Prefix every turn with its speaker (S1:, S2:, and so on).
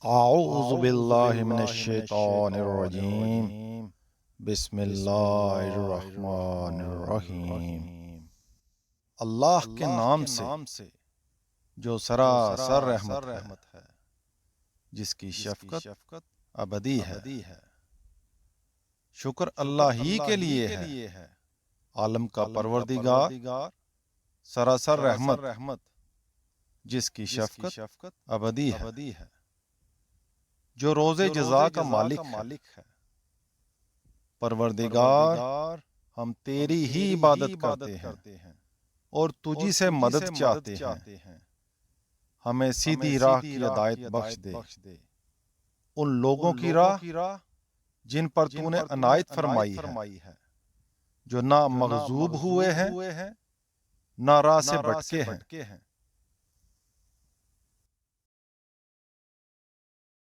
S1: اعوذ باللہ من الشیطان الرجیم بسم اللہ الرحمن الرحیم۔ اللہ کے نام سے جو سراسر رحمت ہے، جس کی شفقت ابدی ہے۔ شکر اللہ ہی کے لیے ہے، عالم کا پروردگار، سراسر رحمت جس کی شفقت ابدی ہے، جو روز جزا کا مالک ہے۔ پروردگار، ہم تیری ہی عبادت کرتے ہیں اور تجھی سے مدد چاہتے ہیں۔ ہمیں سیدھی راہ کی ہدایت بخش دے، ان لوگوں کی راہ جن پر تو نے عنایت فرمائی ہے، جو نہ مغضوب ہوئے ہیں نہ راہ سے بھٹکے ہیں۔